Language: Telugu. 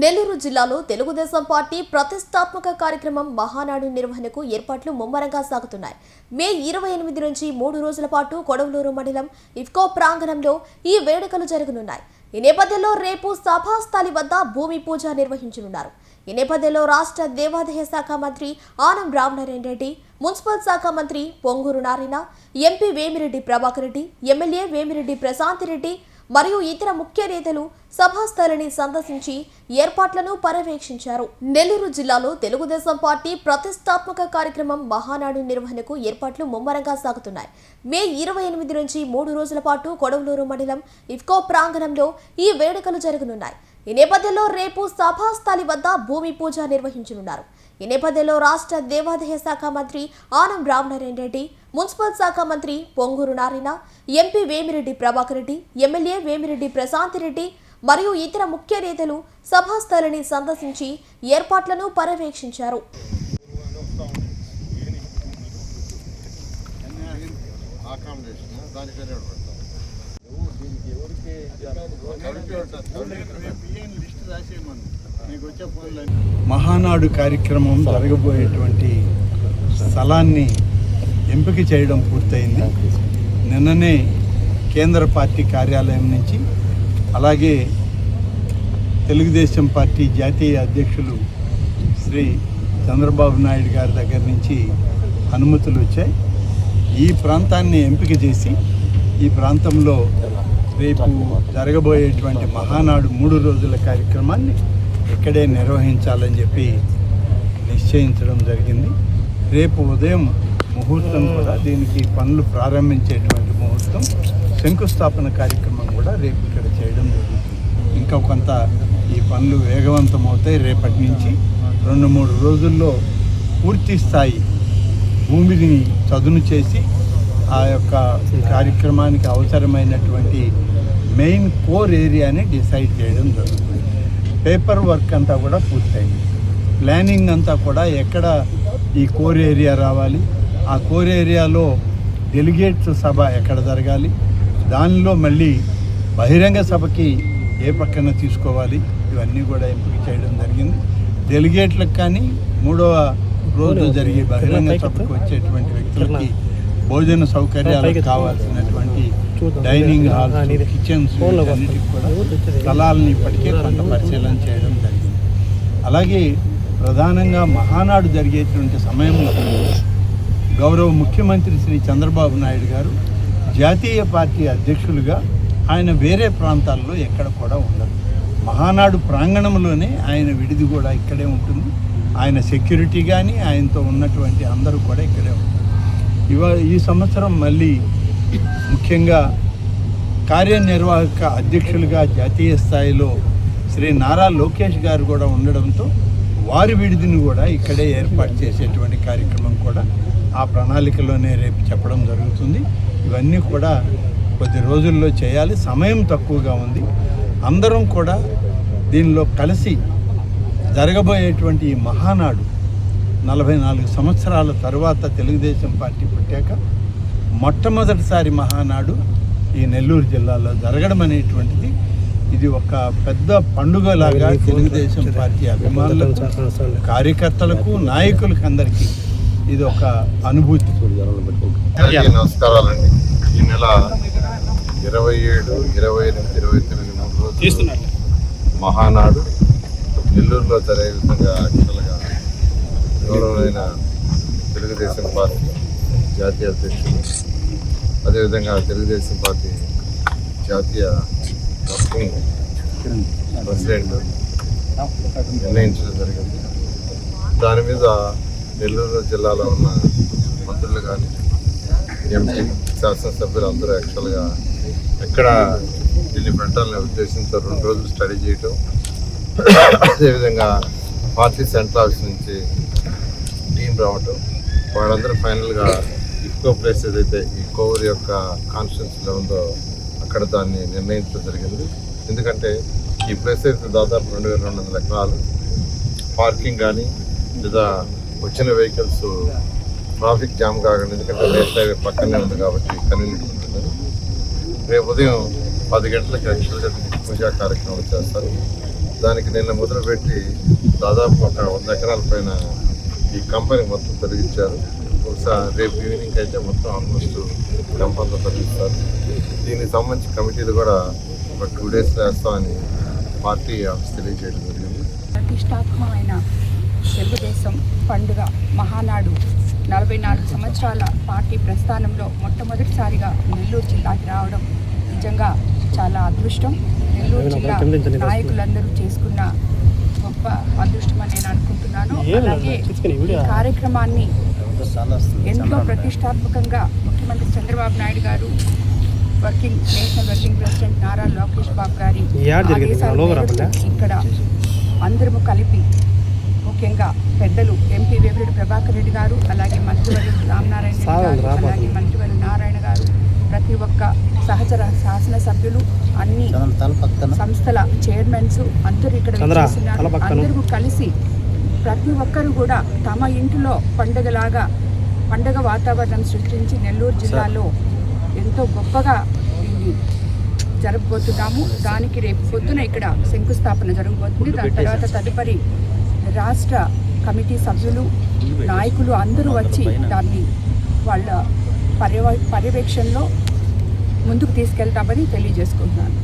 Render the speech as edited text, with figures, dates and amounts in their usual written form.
నెల్లూరు జిల్లాలో తెలుగుదేశం పార్టీ ప్రతిష్టాత్మక కార్యక్రమం మహానాడు నిర్వహణకు ఏర్పాట్లు ముమ్మరంగా సాగుతున్నాయి. మే 28 నుంచి 3 రోజుల పాటు కొడవలూరు మండలం ఇఫ్కో ప్రాంగణంలో ఈ వేడుకలు జరగనున్నాయి. ఈ నేపథ్యంలో రేపు సభాస్థలి వద్ద భూమి పూజ నిర్వహించనున్నారు. ఈ నేపథ్యంలో రాష్ట్ర దేవాదాయ శాఖ మంత్రి ఆనం రామనారాయణ రెడ్డి, మున్సిపల్ శాఖ మంత్రి పొంగూరు నారాయణ, ఎంపీ వేమిరెడ్డి ప్రభాకర్ రెడ్డి, ఎమ్మెల్యే వేమిరెడ్డి ప్రశాంత్ రెడ్డి మరియు ఇతర ముఖ్య నేతలు సభాస్థలిని సందర్శించి ఏర్పాట్లను పర్యవేక్షించారు. నెల్లూరు జిల్లాలో తెలుగుదేశం పార్టీ ప్రతిష్టాత్మక కార్యక్రమం మహానాడు నిర్వహణకు ఏర్పాట్లు ముమ్మరంగా సాగుతున్నాయి. మే 28 నుంచి 3 రోజుల పాటు కొడవలూరు మండలం ఇఫ్కో ప్రాంగణంలో ఈ వేడుకలు జరగనున్నాయి. ఈ నేపథ్యంలో రేపు సభాస్థలి వద్ద భూమి పూజ నిర్వహించనున్నారు. ఈ నేపథ్యంలో రాష్ట్ర దేవాదాయ శాఖ మంత్రి ఆనం రామనారాయణ రెడ్డి, మున్సిపల్ శాఖ మంత్రి పొంగూరు నారాయణ, ఎంపీ వేమిరెడ్డి ప్రభాకర్ రెడ్డి, ఎమ్మెల్యే వేమిరెడ్డి ప్రశాంత్ రెడ్డి మరియు ఇతర ముఖ్య నేతలు సభాస్థలిని సందర్శించి ఏర్పాట్లను పర్యవేక్షించారు. మహానాడు కార్యక్రమం జరగబోయేటువంటి స్థలాన్ని ఎంపిక చేయడం పూర్తయింది. నిన్ననే కేంద్ర పార్టీ కార్యాలయం నుంచి, అలాగే తెలుగుదేశం పార్టీ జాతీయ అధ్యక్షులు శ్రీ చంద్రబాబు నాయుడు గారి దగ్గర నుంచి అనుమతులు వచ్చాయి. ఈ ప్రాంతాన్ని ఎంపిక చేసి ఈ ప్రాంతంలో రేపు జరగబోయేటువంటి మహానాడు 3 రోజుల కార్యక్రమాన్ని ఇక్కడే నిర్వహించాలని చెప్పి నిశ్చయించడం జరిగింది. రేపు ఉదయం ముహూర్తం కూడా, దీనికి పనులు ప్రారంభించేటువంటి ముహూర్తం, శంకుస్థాపన కార్యక్రమం కూడా రేపు ఇక్కడ చేయడం జరుగుతుంది. ఇంకా కొంత ఈ పనులు వేగవంతం అవుతాయి. రేపటి నుంచి 2-3 రోజుల్లో పూర్తి స్థాయి భూమిని చదును చేసి ఆ యొక్క కార్యక్రమానికి అవసరమైనటువంటి మెయిన్ కోర్ ఏరియాని డిసైడ్ చేయడం జరుగుతుంది. పేపర్ వర్క్ అంతా కూడా పూర్తయింది. ప్లానింగ్ అంతా కూడా ఎక్కడ ఈ కోర్ ఏరియా రావాలి, ఆ కోర్ ఏరియాలో డెలిగేట్స్ సభ ఎక్కడ జరగాలి, దానిలో మళ్ళీ బహిరంగ సభకి ఏ పక్కన తీసుకోవాలి, ఇవన్నీ కూడా ఎంపిక చేయడం జరిగింది. డెలిగేట్లకు కానీ 3వ రోజు జరిగే బహిరంగ సభకు వచ్చేటువంటి వ్యక్తులకి భోజన సౌకర్యాలకు కావాల్సినటువంటి డైనింగ్ హాల్స్, కిచెన్స్ అన్నిటికి కూడా స్థలాలను ఇప్పటికే కొంత పరిశీలన చేయడం జరిగింది. అలాగే ప్రధానంగా మహానాడు జరిగేటువంటి సమయంలో గౌరవ ముఖ్యమంత్రి శ్రీ చంద్రబాబు నాయుడు గారు జాతీయ పార్టీ అధ్యక్షులుగా ఆయన వేరే ప్రాంతాల్లో ఎక్కడ కూడా ఉండరు. మహానాడు ప్రాంగణంలోనే ఆయన విడిది కూడా ఇక్కడే ఉంటుంది. ఆయన సెక్యూరిటీ కానీ, ఆయనతో ఉన్నటువంటి అందరూ కూడా ఇక్కడే ఉంటారు. ఈ సంవత్సరం మళ్ళీ ముఖ్యంగా కార్యనిర్వాహక అధ్యక్షులుగా జాతీయ స్థాయిలో శ్రీ నారా లోకేష్ గారు కూడా ఉండడంతో వారి విడిదిని కూడా ఇక్కడే ఏర్పాటు చేసేటువంటి కార్యక్రమం కూడా ఆ ప్రణాళికలోనే రేపు చెప్పడం జరుగుతుంది. ఇవన్నీ కూడా కొద్ది రోజుల్లో చేయాలి. సమయం తక్కువగా ఉంది. అందరం కూడా దీనిలో కలిసి జరగబోయేటువంటి ఈ మహానాడు 44 సంవత్సరాల తర్వాత తెలుగుదేశం పార్టీ పుట్టాక మొట్టమొదటిసారి మహానాడు ఈ నెల్లూరు జిల్లాలో జరగడం అనేటువంటిది ఇది ఒక పెద్ద పండుగలాగా తెలుగుదేశం పార్టీ అభిమానులకు, కార్యకర్తలకు, నాయకులకు అందరికీ ఇది ఒక అనుభూతి. నమస్కారాలండి. ఈ నెల 27, 28, 29 3 రోజులు మహానాడు నెల్లూరులో జరిగే విధంగా యాక్చువల్గా గౌరవమైన తెలుగుదేశం పార్టీ జాతీయ అధ్యక్షులు, అదేవిధంగా తెలుగుదేశం పార్టీ జాతీయ వర్కింగ్ ప్రెసిడెంట్ నిర్ణయించడం జరిగింది. దాని మీద నెల్లూరు జిల్లాలో ఉన్న మంత్రులు కానీ, ఎంపీ, శాసనసభ్యులు అందరూ యాక్చువల్గా ఎక్కడ ఢిల్లీ పెట్టాలనే ఉద్దేశంతో 2 రోజులు స్టడీ చేయటం, అదేవిధంగా పార్టీ సెంట్రల్ ఆఫీస్ నుంచి టీం రావటం, వాళ్ళందరూ ఫైనల్గా ఇఫ్కో ప్లేస్ ఏదైతే ఈ కోవూరు యొక్క కాన్స్టిట్యున్సీలో ఉందో అక్కడ దాన్ని నిర్ణయించడం జరిగింది. ఎందుకంటే ఈ ప్లేస్ అయితే దాదాపు 2200 ఎకరాలు, పార్కింగ్ కానీ లేదా వచ్చిన వెహికల్స్ ట్రాఫిక్ జామ్ కాకుండా, ఎందుకంటే నేషనల్ హైవే పక్కనే ఉంది కాబట్టి కన్వీనియంట్ ఉంటుంది. రేపు ఉదయం 10 గంటలకు యాక్చువల్గా పూజా కార్యక్రమాలు చేస్తారు. దానికి నిన్న మొదలుపెట్టి దాదాపు ఒక 100 ఎకరాల పైన ఈ కంపెనీ మొత్తం తొలగించారు. బహుశా రేపు ఈవినింగ్ అయితే మొత్తం ఆల్మోస్ట్ కంపంతో తొలగిస్తారు. దీనికి సంబంధించి కమిటీలు కూడా ఒక 2 days వేస్తామని పార్టీ ఆఫీస్ తెలియజేయడం జరిగింది. ప్రతిష్టాత్మకమైన తెలుగుదేశం పండుగ మహానాడు 44 సంవత్సరాల పార్టీ ప్రస్థానంలో మొట్టమొదటిసారిగా నెల్లూరు జిల్లాకి రావడం నిజంగా చాలా అదృష్టం. నెల్లూరు జిల్లా నాయకులందరూ చేసుకున్న గొప్ప అదృష్టం అని నేను అనుకుంటున్నాను. అలాగే ఈ కార్యక్రమాన్ని ఎంతో ప్రతిష్టాత్మకంగా ముఖ్యమంత్రి చంద్రబాబు నాయుడు గారు, national working president Nara Lokesh Babu గారి ఆదేశాల మేరకు ఇక్కడ అందరము కలిపి ముఖ్యంగా పెద్దలు ఎంపీ వేమిరెడ్డి ప్రభాకర్ రెడ్డి గారు, అలాగే మంత్రివర్యులు రామనారాయణ రెడ్డి గారు, అలాగే మంత్రివర్యులు నారాయణ గారు, ప్రతి ఒక్క సహచర శాసనసభ్యులు, అన్ని సంస్థల చైర్మన్స్ అందరూ ఇక్కడ చేస్తున్నారు. అందరూ కలిసి ప్రతి ఒక్కరు కూడా తమ ఇంటిలో పండగ వాతావరణం సృష్టించి నెల్లూరు జిల్లాలో ఎంతో గొప్పగా దీన్ని జరగబోతున్నాము. దానికి రేపు పొద్దున ఇక్కడ శంకుస్థాపన జరగబోతుంది. దాని తర్వాత తదుపరి రాష్ట్ర కమిటీ సభ్యులు, నాయకులు అందరూ వచ్చి దాన్ని వాళ్ళ పర్యవేక్షణలో ముందుకు తీసుకెళ్తామని తెలియజేసుకుంటున్నాను.